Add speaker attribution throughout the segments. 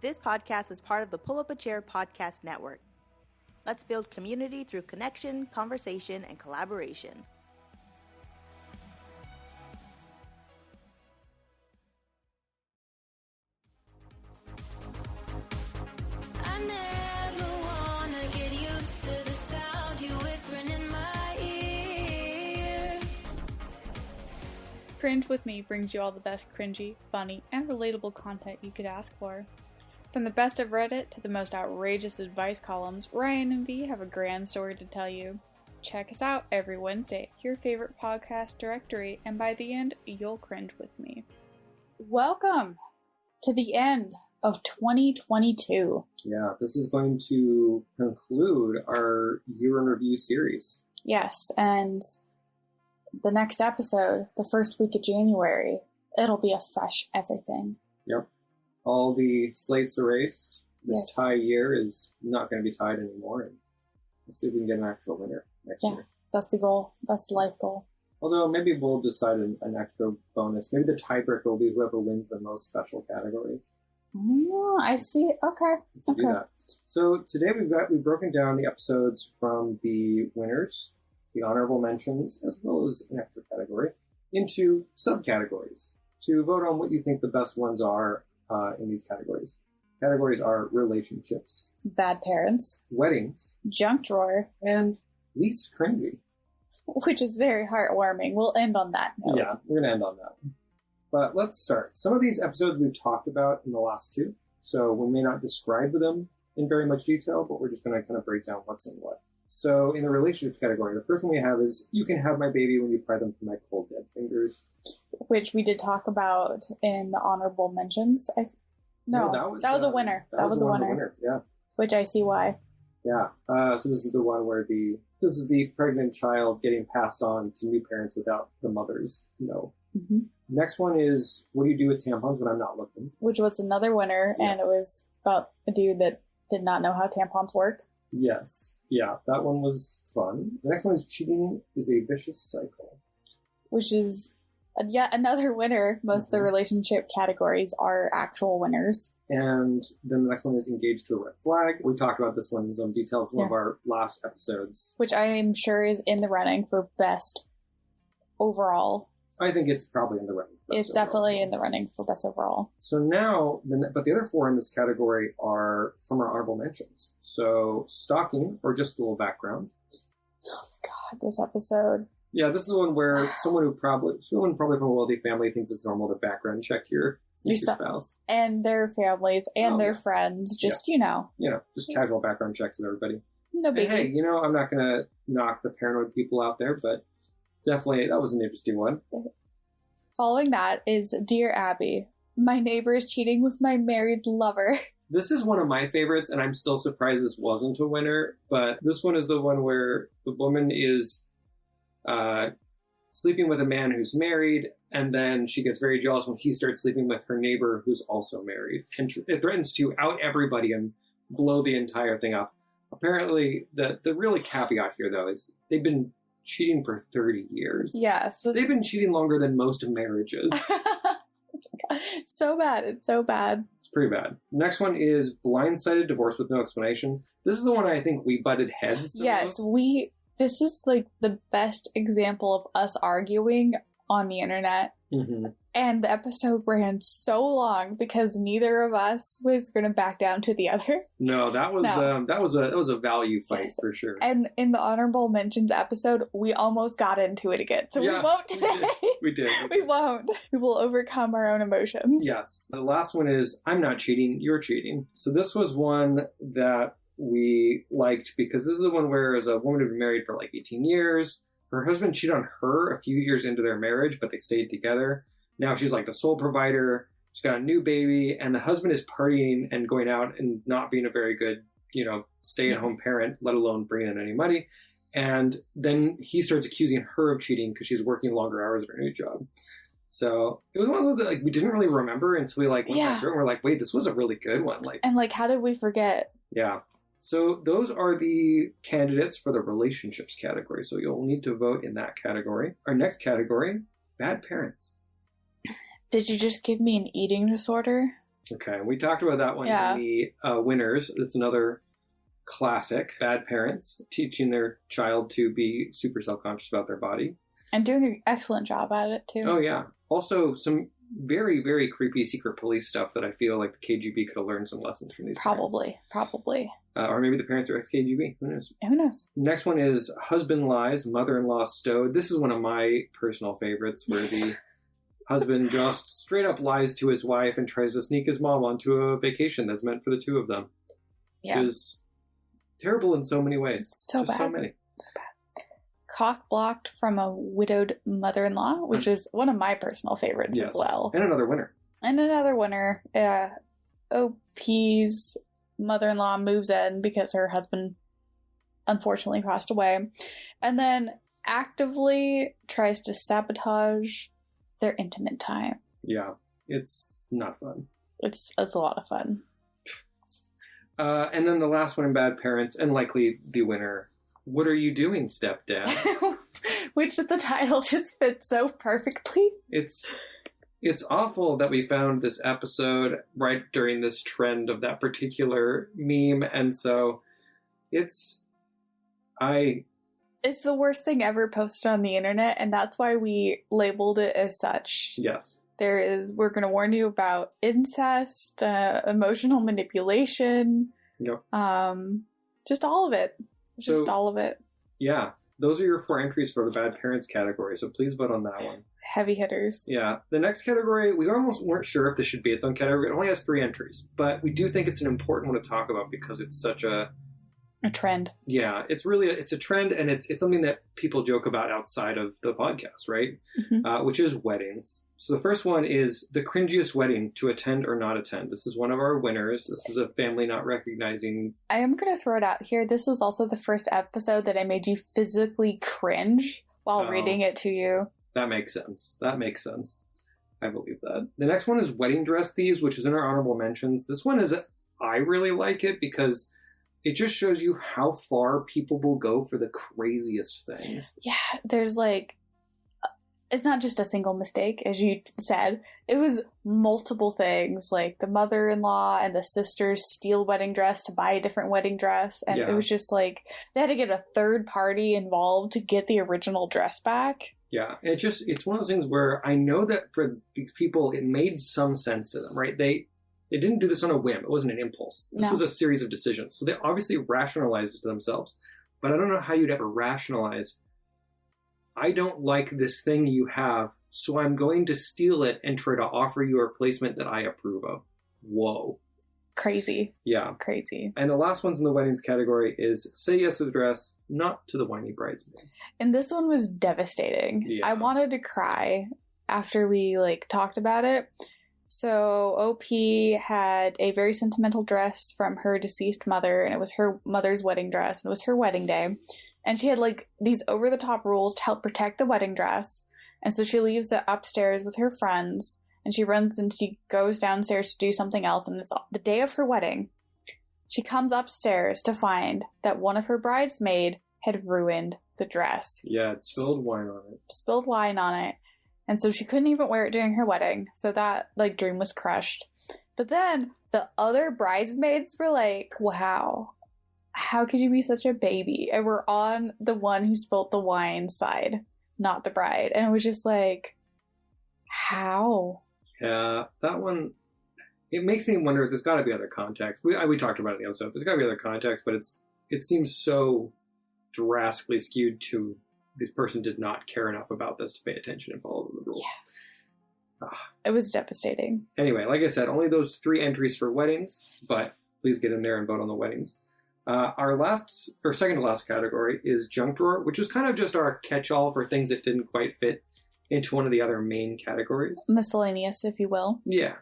Speaker 1: This podcast is part of the Pull Up a Chair podcast network. Let's build community through connection, conversation, and collaboration.
Speaker 2: I never wanna get used to the sound you whispering in my ear.
Speaker 3: Cringe With Me brings you all the best cringy, funny, and relatable content you could ask for. From the best of Reddit to the most outrageous advice columns, Ryan and V have a grand story to tell you. Check us out every Wednesday, your favorite podcast directory, and by the end, you'll cringe with me. Welcome to the end of 2022.
Speaker 4: Yeah, this is going to conclude our year in review series.
Speaker 3: Yes, and the next episode, the first week of January, it'll be a fresh everything.
Speaker 4: Yep. All the slates erased. This
Speaker 3: Yes.
Speaker 4: tie year is not going to be tied anymore. And we'll see if we can get an actual winner next year.
Speaker 3: That's the goal. That's the life goal.
Speaker 4: Although maybe we'll decide an extra bonus. Maybe the tiebreaker will be whoever wins the most special categories.
Speaker 3: Oh, I see. Okay.
Speaker 4: We can do that. So today we've broken down the episodes from the winners, the honorable mentions, as well as an extra category, into subcategories to vote on what you think the best ones are in these categories. Categories are relationships,
Speaker 3: Bad parents,
Speaker 4: weddings,
Speaker 3: junk drawer,
Speaker 4: and least cringy.
Speaker 3: which is very heartwarming. We'll end on that note.
Speaker 4: Yeah, we're going to end on that. But let's start. Some of these episodes we've talked about in the last two, so we may not describe them in very much detail, but we're just going to kind of break down what's in what. So in the relationships category, the first one we have is you can have my baby when you pry them from my cold dead fingers.
Speaker 3: Which we did talk about in the honorable mentions. That was a winner. That was a winner.
Speaker 4: Yeah.
Speaker 3: Which I see why.
Speaker 4: Yeah. So this is the one where this is the pregnant child getting passed on to new parents without the mothers. No.
Speaker 3: Mm-hmm.
Speaker 4: Next one is, what do you do with tampons when I'm not looking?
Speaker 3: Which was another winner,
Speaker 4: Yes.
Speaker 3: and it was about a dude that did not know how tampons work.
Speaker 4: Yes. Yeah, that one was fun. The next one is cheating is a vicious cycle.
Speaker 3: Which is yet another winner. Most of the relationship categories are actual winners.
Speaker 4: And then the next one is engaged to a red flag. We talked about this one in some detail in some of
Speaker 3: Yeah.
Speaker 4: our last episodes.
Speaker 3: Which I am sure is in the running for best overall.
Speaker 4: I think it's probably in the running.
Speaker 3: It's definitely in the running for best overall.
Speaker 4: So now, but the other four in this category are from our honorable mentions. So stalking, or just a little background.
Speaker 3: God, this episode.
Speaker 4: Yeah, this is the one where someone probably from a wealthy family thinks it's normal to background check your spouse.
Speaker 3: And their families and their friends. Just,
Speaker 4: Just casual background checks of everybody.
Speaker 3: No biggie.
Speaker 4: And hey, I'm not going to knock the paranoid people out there, but definitely that was an interesting one.
Speaker 3: Following that is Dear Abby, my neighbor is cheating with my married lover.
Speaker 4: This is one of my favorites, and I'm still surprised this wasn't a winner, but this one is the one where the woman is sleeping with a man who's married, and then she gets very jealous when he starts sleeping with her neighbor who's also married. And it threatens to out everybody and blow the entire thing up. Apparently, the really caveat here, though, is they've been cheating for 30 years.
Speaker 3: Yes.
Speaker 4: They've been cheating longer than most marriages.
Speaker 3: So bad. It's so bad.
Speaker 4: It's pretty bad. Next one is blindsided divorce with no explanation. This is the one I think we butted heads the
Speaker 3: Yes,
Speaker 4: most.
Speaker 3: this is like the best example of us arguing on the internet.
Speaker 4: Mm-hmm.
Speaker 3: And the episode ran so long because neither of us was going to back down to the other.
Speaker 4: No, that was a value fight. Yes. For sure.
Speaker 3: And in the honorable mentions episode, we almost got into it again. So we won't today.
Speaker 4: We did.
Speaker 3: We won't. We will overcome our own emotions.
Speaker 4: Yes. The last one is, I'm not cheating, you're cheating. So this was one that we liked because this is the one where as a woman who'd been married for like 18 years. Her husband cheated on her a few years into their marriage, but they stayed together. Now she's like the sole provider. She's got a new baby, and the husband is partying and going out and not being a very good, stay-at-home parent, let alone bringing in any money. And then he starts accusing her of cheating because she's working longer hours at her new job. So it was one of those that we didn't really remember until we went back through and we're like, wait, this was a really good one.
Speaker 3: How did we forget?
Speaker 4: Yeah. So those are the candidates for the relationships category. So you'll need to vote in that category. Our next category, bad parents.
Speaker 3: Did you just give me an eating disorder?
Speaker 4: Okay, we talked about that one
Speaker 3: Yeah.
Speaker 4: in the winners. It's another classic. Bad parents teaching their child to be super self-conscious about their body.
Speaker 3: And doing an excellent job at it, too.
Speaker 4: Oh, yeah. Also, some very, very creepy secret police stuff that I feel like the KGB could have learned some lessons from these
Speaker 3: Probably.
Speaker 4: or maybe the parents are ex-KGB. Who knows?
Speaker 3: Who knows?
Speaker 4: Next one is Husband Lies, Mother-in-Law Stowed. This is one of my personal favorites, where the husband just straight up lies to his wife and tries to sneak his mom onto a vacation that's meant for the two of them.
Speaker 3: Yeah.
Speaker 4: Which is terrible in so many ways.
Speaker 3: So
Speaker 4: Just
Speaker 3: bad.
Speaker 4: so many.
Speaker 3: Cock blocked from a widowed mother-in-law, which is one of my personal favorites as well.
Speaker 4: And another winner.
Speaker 3: And another winner, OP's mother-in-law moves in because her husband unfortunately passed away, and then actively tries to sabotage their intimate time.
Speaker 4: Yeah, it's not fun.
Speaker 3: It's a lot of fun.
Speaker 4: And then the last one in Bad Parents, and likely the winner, What Are You Doing, Stepdad?
Speaker 3: Which the title just fits so perfectly.
Speaker 4: It's awful that we found this episode right during this trend of that particular meme, and so it's
Speaker 3: the worst thing ever posted on the internet, and that's why we labeled it as such.
Speaker 4: Yes.
Speaker 3: We're going to warn you about incest, emotional manipulation.
Speaker 4: Yep.
Speaker 3: Just all of it. Just
Speaker 4: So-
Speaker 3: all of it.
Speaker 4: Yeah. Those are your 4 entries for the Bad Parents category, so please vote on that one.
Speaker 3: Heavy hitters.
Speaker 4: Yeah. The next category, we almost weren't sure if this should be its own category. It only has 3 entries, but we do think it's an important one to talk about because it's such a
Speaker 3: trend.
Speaker 4: Yeah, it's really it's a trend, and it's something that people joke about outside of the podcast, right?
Speaker 3: Mhm.
Speaker 4: Which is weddings. So the first one is the cringiest wedding to attend or not attend. This is one of our winners. This is a family not recognizing.
Speaker 3: I am going to throw it out here. This was also the first episode that I made you physically cringe while
Speaker 4: Oh.
Speaker 3: reading it to you.
Speaker 4: That makes sense. I believe that. The next one is wedding dress thieves, which is in our honorable mentions. This one is, I really like it because it just shows you how far people will go for the craziest things.
Speaker 3: Yeah, there's like, it's not just a single mistake, as you said. It was multiple things, like the mother-in-law and the sister's steal wedding dress to buy a different wedding dress. And
Speaker 4: Yeah.
Speaker 3: it was just like, they had to get a third party involved to get the original dress back.
Speaker 4: Yeah, and it's one of those things where I know that for these people, it made some sense to them, right? They didn't do this on a whim. It wasn't an impulse. This
Speaker 3: No.
Speaker 4: was a series of decisions. So they obviously rationalized it to themselves. But I don't know how you'd ever rationalize, I don't like this thing you have, so I'm going to steal it and try to offer you a replacement that I approve of. Whoa.
Speaker 3: Crazy.
Speaker 4: Yeah.
Speaker 3: Crazy.
Speaker 4: And the last one's in the weddings category is say yes to the dress, not to the whiny bridesmaids.
Speaker 3: And this one was devastating.
Speaker 4: Yeah.
Speaker 3: I wanted to cry after we talked about it. So OP had a very sentimental dress from her deceased mother, and it was her mother's wedding dress, and it was her wedding day. And she had these over-the-top rules to help protect the wedding dress. And so she leaves it upstairs with her friends, and she goes downstairs to do something else, and it's the day of her wedding. She comes upstairs to find that one of her bridesmaid had ruined the dress.
Speaker 4: Yeah, it spilled wine on it.
Speaker 3: Spilled wine on it. And so she couldn't even wear it during her wedding. So that dream was crushed. But then the other bridesmaids were like, wow, how could you be such a baby? And we're on the one who spilled the wine side, not the bride. And it was just like, how?
Speaker 4: Yeah, that one, it makes me wonder if there's got to be other context. We talked about it in the episode. There's got to be other context, but it seems so drastically skewed to this person did not care enough about this to pay attention and follow the rules.
Speaker 3: Yeah. It was devastating.
Speaker 4: Anyway, like I said, only those 3 entries for weddings, but please get in there and vote on the weddings. Our second to last category is junk drawer, which is kind of just our catch-all for things that didn't quite fit into one of the other main categories.
Speaker 3: Miscellaneous, if you will.
Speaker 4: Yeah.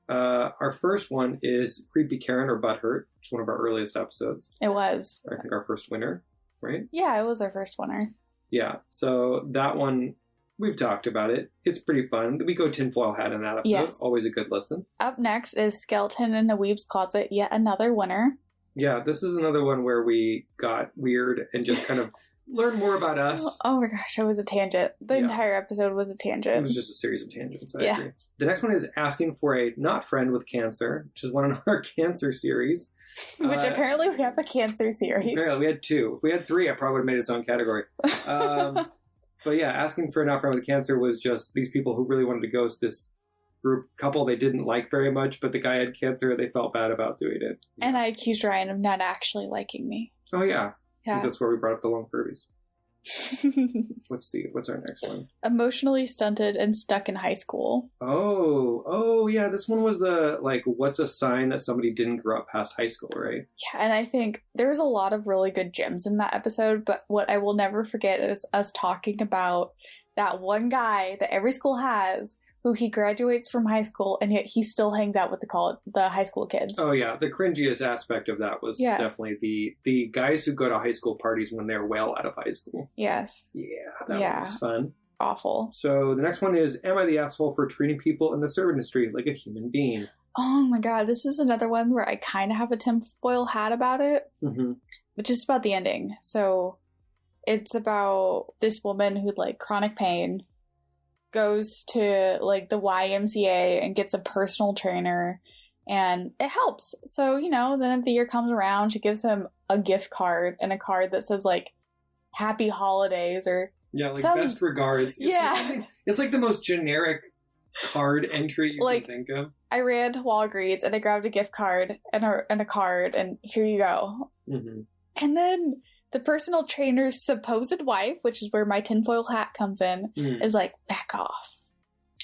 Speaker 4: Our first one is Creepy Karen or Butthurt, which is one of our earliest episodes.
Speaker 3: It was.
Speaker 4: I think our first winner, right?
Speaker 3: Yeah, it was our first winner.
Speaker 4: Yeah. So that one, we've talked about it. It's pretty fun. We go tinfoil hat in that episode.
Speaker 3: Yes.
Speaker 4: Always a good listen.
Speaker 3: Up next is Skeleton in a Weave's Closet, yet another winner.
Speaker 4: Yeah, this is another one where we got weird and just kind of learn more about us.
Speaker 3: Oh my gosh, it was a tangent. The entire episode was a tangent.
Speaker 4: It was just a series of tangents. I
Speaker 3: Yeah.
Speaker 4: agree. The next one is asking for a not friend with cancer, which is one of our cancer series.
Speaker 3: Which apparently we have a cancer series.
Speaker 4: Apparently, we had 2. If we had 3, I probably would have made its own category. But yeah, asking for a not friend with cancer was just these people who really wanted to ghost this couple they didn't like very much, but the guy had cancer. They felt bad about doing it.
Speaker 3: And I accused Ryan of not actually liking me.
Speaker 4: Oh yeah. I
Speaker 3: Yeah.
Speaker 4: think that's where we brought up the long Furbies. Let's see. What's our next one?
Speaker 3: Emotionally stunted and stuck in high school.
Speaker 4: Oh yeah. This one was the, like, what's a sign that somebody didn't grow up past high school, right?
Speaker 3: Yeah, and I think there's a lot of really good gems in that episode, but what I will never forget is us talking about that one guy that every school has who he graduates from high school and yet he still hangs out with the high school kids.
Speaker 4: Oh yeah, the cringiest aspect of that was definitely the guys who go to high school parties when they're well out of high school.
Speaker 3: Yes.
Speaker 4: Yeah, that one was fun.
Speaker 3: Awful.
Speaker 4: So the next one is, am I the asshole for treating people in the service industry like a human being?
Speaker 3: Oh my god, this is another one where I kind of have a tinfoil hat about it, but just about the ending. So it's about this woman who'd like chronic pain, goes to like the YMCA and gets a personal trainer, and it helps. So, you know, then if the year comes around, she gives him a gift card and a card that says like happy holidays or
Speaker 4: best regards. It's like the most generic card entry you can think of.
Speaker 3: I ran to Walgreens and I grabbed a gift card and a card, and here you go. And then the personal trainer's supposed wife, which is where my tinfoil hat comes in, is like, back off.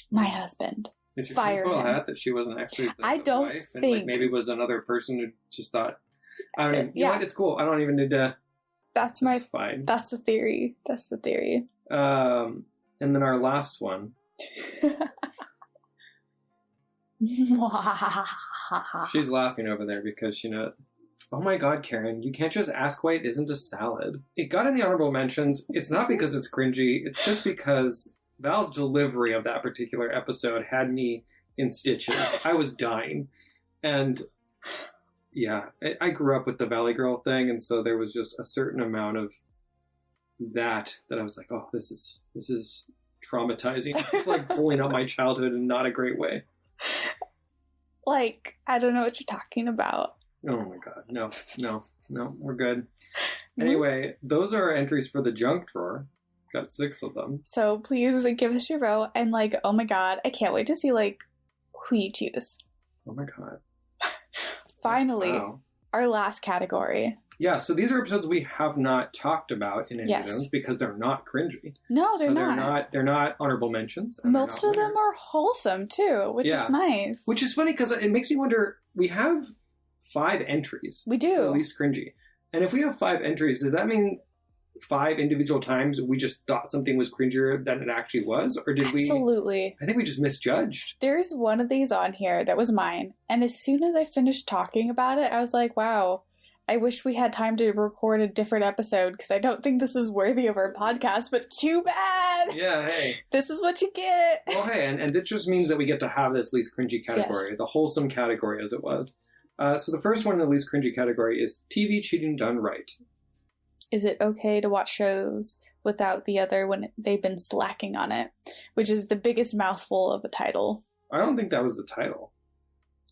Speaker 3: My husband.
Speaker 4: Is your
Speaker 3: Fire
Speaker 4: tinfoil
Speaker 3: him.
Speaker 4: hat that she wasn't actually the
Speaker 3: I don't
Speaker 4: wife?
Speaker 3: think.
Speaker 4: And like maybe it was another person who just thought, I don't know. You know what? It's cool. I don't even need to.
Speaker 3: That's
Speaker 4: fine.
Speaker 3: That's the theory.
Speaker 4: And then our last one. She's laughing over there because, you know, oh my god, Karen, you can't just ask why it isn't a salad. It got in the honorable mentions. It's not because it's cringy. It's just because Val's delivery of that particular episode had me in stitches. I was dying. And yeah, I grew up with the Valley Girl thing, and so there was just a certain amount of that I was like, oh, this is traumatizing. It's like pulling up my childhood in not a great way.
Speaker 3: Like, I don't know what you're talking about.
Speaker 4: Oh my god, no, we're good. Anyway, those are our entries for the junk drawer. Got 6 of them.
Speaker 3: So please give us your vote, and like, oh my god, I can't wait to see like who you choose.
Speaker 4: Oh my god.
Speaker 3: Finally,
Speaker 4: wow.
Speaker 3: Our last category.
Speaker 4: Yeah, so these are episodes we have not talked about in any of them because they're not cringy.
Speaker 3: No, they're not.
Speaker 4: They're not honorable mentions.
Speaker 3: Most of them are wholesome too, which is nice.
Speaker 4: Which is funny because it makes me wonder, we have 5 entries.
Speaker 3: We do.
Speaker 4: For least cringy. And if we have 5 entries, does that mean 5 individual times we just thought something was cringier than it actually was? Or did we?
Speaker 3: Absolutely.
Speaker 4: I think we just misjudged.
Speaker 3: There's one of these on here that was mine. And as soon as I finished talking about it, I was like, wow, I wish we had time to record a different episode because I don't think this is worthy of our podcast, but too bad.
Speaker 4: Yeah, hey.
Speaker 3: This is what you get.
Speaker 4: Well, hey, and it just means that we get to have this least cringy category, the wholesome category as it was. So the first one in the least cringy category is TV cheating done right.
Speaker 3: Is it okay to watch shows without the other when they've been slacking on it? Which is the biggest mouthful of a title.
Speaker 4: I don't think that was the title.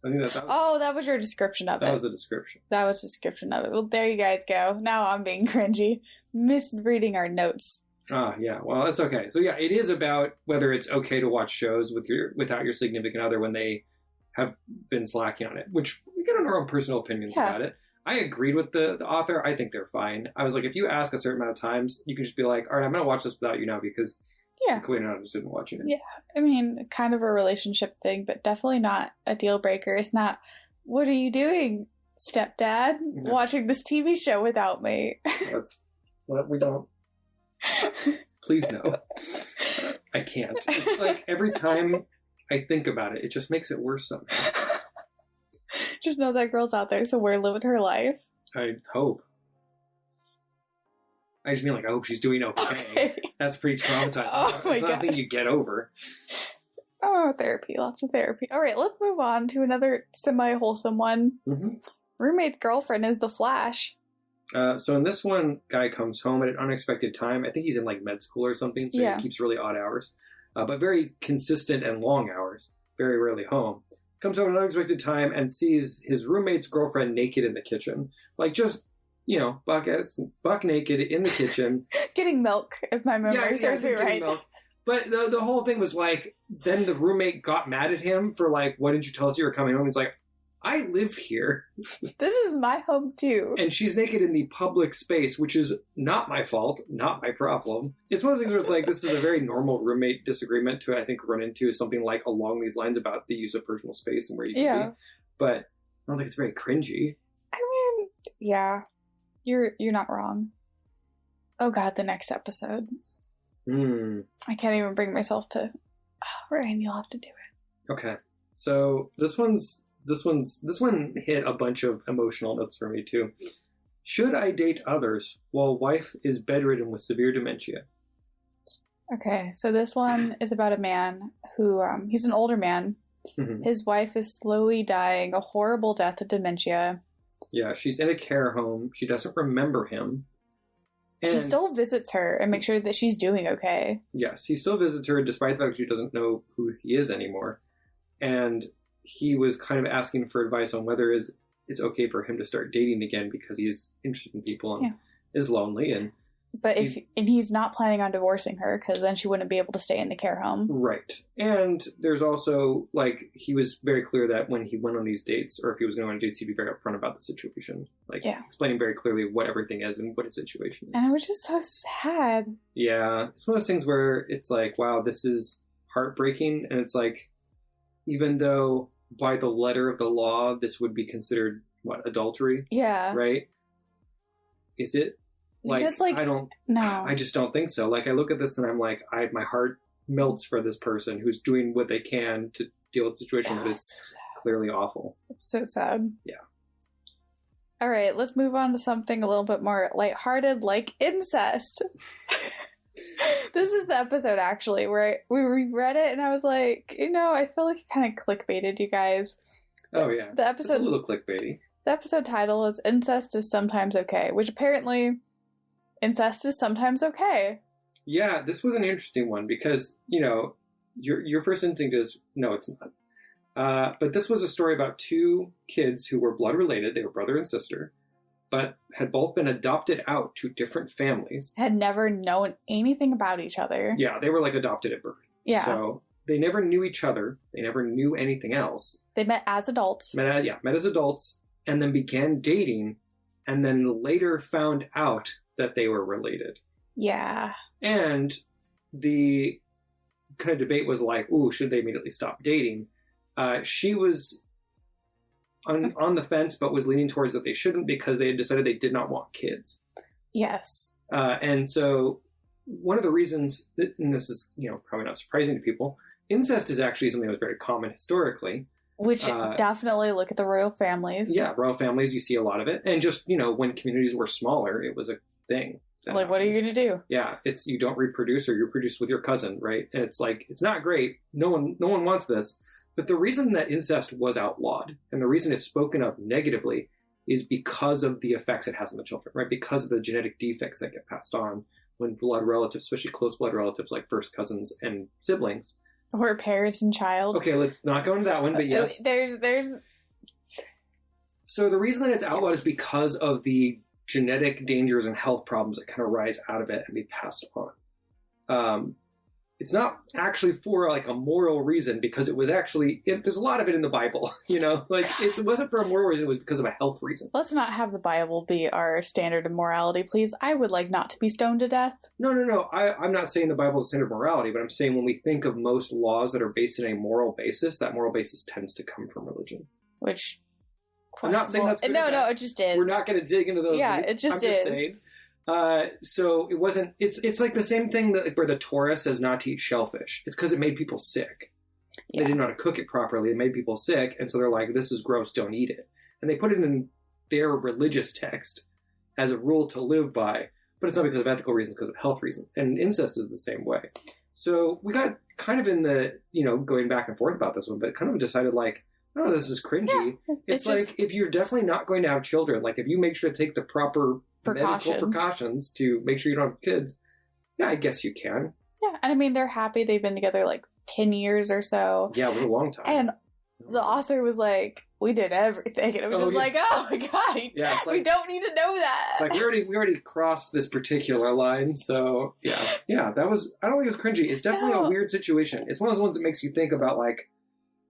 Speaker 4: I think that was...
Speaker 3: Oh, that was your description of it.
Speaker 4: That was the description.
Speaker 3: That was the description of it. Well, there you guys go. Now I'm being cringy. Misreading our notes.
Speaker 4: Ah, yeah. Well, it's okay. So yeah, it is about whether it's okay to watch shows without your significant other when they have been slacking on it, which we get our own personal opinions about it. I agreed with the author. I think they're fine. I was like, if you ask a certain amount of times, you can just be like, all right, I'm going to watch this without you now because you're clearly not interested in watching it.
Speaker 3: Yeah. I mean, kind of a relationship thing, but definitely not a deal breaker. It's not, what are you doing, stepdad? No. Watching this TV show without me.
Speaker 4: We don't. Please no. I can't. It's like every time I think about it, it just makes it worse somehow.
Speaker 3: Just know that girl's out there somewhere living her life.
Speaker 4: I hope. I just mean, like, I hope she's doing okay. That's pretty traumatizing.
Speaker 3: Oh my
Speaker 4: It's not something you get over.
Speaker 3: Oh, therapy. Lots of therapy. All right, let's move on to another semi-wholesome one.
Speaker 4: Mm-hmm.
Speaker 3: Roommate's girlfriend is the Flash.
Speaker 4: So in this one, guy comes home at an unexpected time. I think he's in like med school or something, so
Speaker 3: Yeah.
Speaker 4: he keeps really odd hours, but very consistent and long hours. Very rarely home. Comes home at an unexpected time and sees his roommate's girlfriend naked in the kitchen, like just buck naked in the kitchen,
Speaker 3: Getting milk, if my memory serves me
Speaker 4: getting
Speaker 3: right.
Speaker 4: milk. But the whole thing was like, then the roommate got mad at him for like, why didn't you tell us you were coming home? He's like, I live here.
Speaker 3: This is my home too.
Speaker 4: And she's naked in the public space, which is not my fault, not my problem. It's one of those things where it's like, this is a very normal roommate disagreement to, I think, run into something like along these lines about the use of personal space and where you can be. But I don't think it's very cringy.
Speaker 3: I mean, yeah, you're not wrong. Oh God, the next episode. I can't even bring myself to. Oh, Ryan, you'll have to do it.
Speaker 4: Okay, so this one hit a bunch of emotional notes for me too. Should I date others while wife is bedridden with severe dementia?
Speaker 3: Okay, so this one is about a man who, he's an older man.
Speaker 4: Mm-hmm.
Speaker 3: His wife is slowly dying a horrible death of dementia.
Speaker 4: Yeah, she's in a care home. She doesn't remember him.
Speaker 3: He
Speaker 4: And
Speaker 3: still visits her and makes sure that she's doing okay.
Speaker 4: yes, he still visits her despite the fact she doesn't know who he is anymore. And he was kind of asking for advice on whether it's okay for him to start dating again because he's interested in people and is lonely. And
Speaker 3: But he's not planning on divorcing her because then she wouldn't be able to stay in the care home.
Speaker 4: right. And there's also, like, he was very clear that when he went on these dates, or if he was going on dates, he'd be very upfront about the situation. Like, explaining very clearly what everything is and what his situation is.
Speaker 3: And it was just so sad.
Speaker 4: Yeah. It's one of those things where it's like, wow, this is heartbreaking. And it's like, even though by the letter of the law, this would be considered, adultery?
Speaker 3: Yeah.
Speaker 4: Right? Is it?
Speaker 3: Because, like,
Speaker 4: I just don't think so. Like, I look at this and I'm like, my heart melts for this person who's doing what they can to deal with the situation that is
Speaker 3: so
Speaker 4: clearly awful.
Speaker 3: It's so sad.
Speaker 4: Yeah.
Speaker 3: All right, let's move on to something a little bit more lighthearted, like incest. This is the episode, actually, where we reread it and I was like, I feel like it kind of clickbaited you guys.
Speaker 4: Oh, yeah.
Speaker 3: The episode,
Speaker 4: it's a little clickbaity.
Speaker 3: The episode title is Incest is Sometimes Okay, which apparently incest is sometimes okay.
Speaker 4: Yeah, this was an interesting one because, your first instinct is, no, it's not. But this was a story about two kids who were blood related. They were brother and sister, but had both been adopted out to different families.
Speaker 3: Had never known anything about each other.
Speaker 4: Yeah, they were like adopted at birth.
Speaker 3: Yeah.
Speaker 4: So they never knew each other. They never knew anything else.
Speaker 3: They met as adults.
Speaker 4: Met as adults, and then began dating, and then later found out that they were related.
Speaker 3: Yeah.
Speaker 4: And the kind of debate was like, ooh, should they immediately stop dating? She was on the fence, but was leaning towards that they shouldn't because they had decided they did not want kids.
Speaker 3: Yes.
Speaker 4: And so one of the reasons, and this is probably not surprising to people, incest is actually something that was very common historically.
Speaker 3: Which definitely look at the royal families.
Speaker 4: Yeah, royal families, you see a lot of it. And just, when communities were smaller, it was a thing.
Speaker 3: Like, what are you going to do?
Speaker 4: Yeah, it's you don't reproduce or you reproduce with your cousin, right? And it's like, it's not great. No one wants this. But the reason that incest was outlawed and the reason it's spoken of negatively is because of the effects it has on the children, right? Because of the genetic defects that get passed on when blood relatives, especially close blood relatives like first cousins and siblings.
Speaker 3: Or parent and child.
Speaker 4: Okay, let's not go into that one, but yes.
Speaker 3: There's...
Speaker 4: So the reason that it's outlawed is because of the genetic dangers and health problems that kind of rise out of it and be passed on. It's not actually for like a moral reason because it was actually, there's a lot of it in the Bible, it wasn't for a moral reason, it was because of a health reason.
Speaker 3: Let's not have the Bible be our standard of morality, please. I would like not to be stoned to death.
Speaker 4: No. I'm not saying the Bible is a standard of morality, but I'm saying when we think of most laws that are based on a moral basis, that moral basis tends to come from religion.
Speaker 3: Which...
Speaker 4: I'm not saying that's good.
Speaker 3: No, it just is.
Speaker 4: We're not going to dig into those.
Speaker 3: Yeah,
Speaker 4: roots.
Speaker 3: it just
Speaker 4: I'm
Speaker 3: is.
Speaker 4: Just saying. So it wasn't. It's like the same thing that where the Torah says not to eat shellfish. It's because it made people sick.
Speaker 3: Yeah.
Speaker 4: They didn't know how to cook it properly. It made people sick, and so they're like, "This is gross. Don't eat it." And they put it in their religious text as a rule to live by, but it's not because of ethical reasons, because of health reasons. And incest is the same way. So we got kind of in the going back and forth about this one, but kind of decided like, oh, this is cringy.
Speaker 3: Yeah,
Speaker 4: it's like,
Speaker 3: just...
Speaker 4: if you're definitely not going to have children, like if you make sure to take the proper medical precautions to make sure you don't have kids, yeah, I guess you can.
Speaker 3: Yeah, and I mean, they're happy. They've been together like 10 years or so.
Speaker 4: Yeah, it was a long time.
Speaker 3: And the author was like, we did everything. And it was just like, oh my God,
Speaker 4: yeah, it's like,
Speaker 3: we don't need to know that.
Speaker 4: It's like, we already crossed this particular line, so yeah, that was, I don't think it was cringy. It's definitely a weird situation. It's one of those ones that makes you think about, like,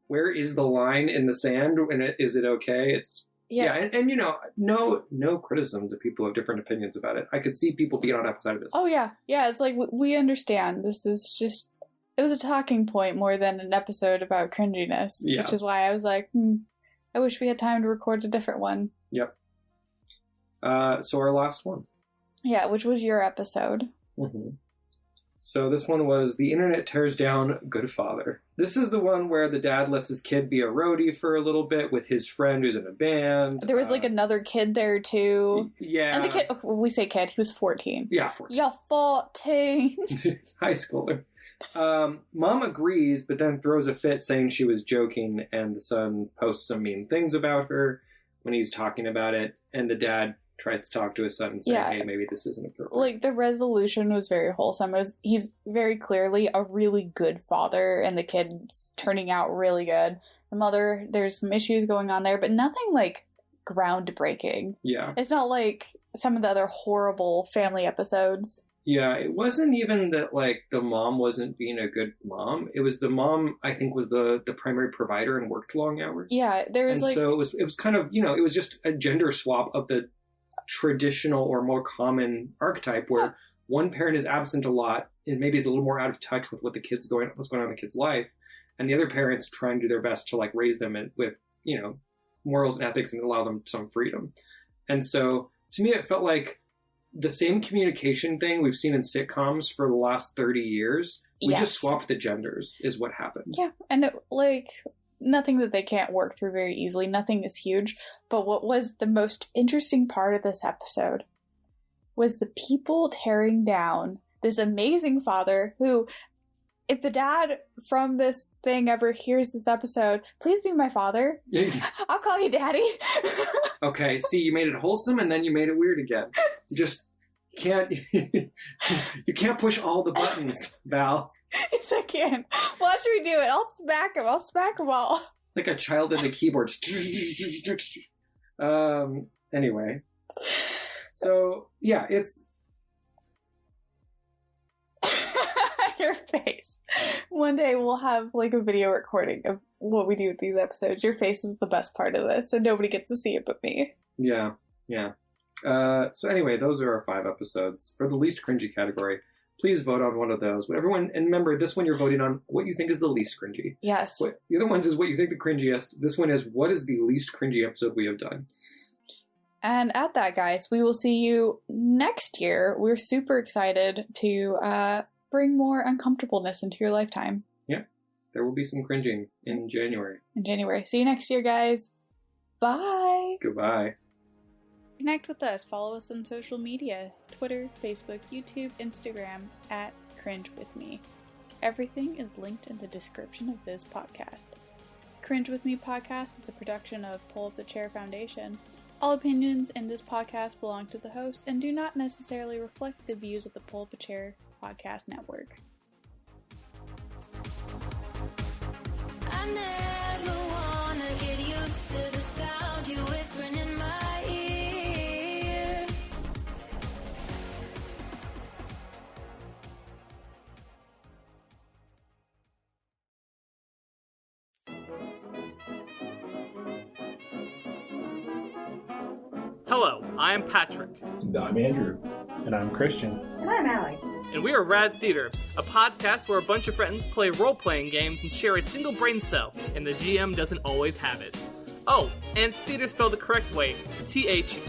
Speaker 4: where is the line in the sand, and is it okay? It's, and you know, no criticism to people who have different opinions about it. I could see people being on outside of this.
Speaker 3: Oh yeah, it's like, we understand. This is just, it was a talking point more than an episode about cringiness, which is why I was like, I wish we had time to record a different one.
Speaker 4: Yep. So our last one.
Speaker 3: Yeah, which was your episode.
Speaker 4: Mm-hmm. So this one was The Internet Tears Down Good Father. This is the one where the dad lets his kid be a roadie for a little bit with his friend who's in a band. There
Speaker 3: was like another kid there too.
Speaker 4: Yeah.
Speaker 3: And the kid, we say kid, he was 14.
Speaker 4: Yeah, 14.
Speaker 3: You're 14.
Speaker 4: High schooler. Mom agrees, but then throws a fit saying she was joking, and the son posts some mean things about her when he's talking about it, and the dad tries to talk to his son and say, hey, maybe this isn't appropriate.
Speaker 3: Like, the resolution was very wholesome. He's very clearly a really good father, and the kid's turning out really good. The mother, there's some issues going on there, but nothing, like, groundbreaking.
Speaker 4: Yeah.
Speaker 3: It's not like some of the other horrible family episodes.
Speaker 4: Yeah, it wasn't even that, like, the mom wasn't being a good mom. It was the mom, I think, was the primary provider and worked long hours.
Speaker 3: Yeah, there was,
Speaker 4: so it was kind of, you know, it was just a gender swap of the traditional or more common archetype where one parent is absent a lot and maybe is a little more out of touch with what's going on in the kid's life, and the other parents try and do their best to, like, raise them with, you know, morals and ethics and allow them some freedom. And so to me it felt like the same communication thing we've seen in sitcoms for the last 30 years. We just swapped the genders is what happened. Yeah, and
Speaker 3: nothing that they can't work through very easily. Nothing is huge. But what was the most interesting part of this episode was the people tearing down this amazing father who, if the dad from this thing ever hears this episode, please be my father. I'll call you daddy.
Speaker 4: Okay, see, you made it wholesome and then you made it weird again. You can't push all the buttons, Val.
Speaker 3: Yes, I can. Watch me do it. I'll smack him all.
Speaker 4: Like a child in the keyboard. Anyway. So, yeah, it's...
Speaker 3: Your face. One day we'll have, like, a video recording of what we do with these episodes. Your face is the best part of this, and nobody gets to see it but me.
Speaker 4: Yeah. So anyway, those are our 5 episodes. For the least cringy category, please vote on one of those. Everyone, and remember, this one you're voting on what you think is the least cringy.
Speaker 3: Yes.
Speaker 4: The other ones is what you think the cringiest. This one is what is the least cringy episode we have done.
Speaker 3: And at that, guys, we will see you next year. We're super excited to bring more uncomfortableness into your lifetime.
Speaker 4: Yeah. There will be some cringing in January.
Speaker 3: See you next year, guys. Bye.
Speaker 4: Goodbye.
Speaker 3: Connect with us. Follow us on social media. Twitter, Facebook, YouTube, Instagram, at Cringe With Me. Everything is linked in the description of this podcast. Cringe With Me podcast is a production of Pull Up the Chair Foundation. All opinions in this podcast belong to the host and do not necessarily reflect the views of the Pull Up a Chair podcast network.
Speaker 2: I never wanna get used to the sound you whispering in my ear.
Speaker 5: Hello, I am Patrick.
Speaker 6: And I'm Andrew.
Speaker 7: And I'm Christian.
Speaker 8: And I'm Allie.
Speaker 5: And we are Rad Theater, a podcast where a bunch of friends play role-playing games and share a single brain cell, and the GM doesn't always have it. Oh, and it's theater spelled the correct way, Theatre.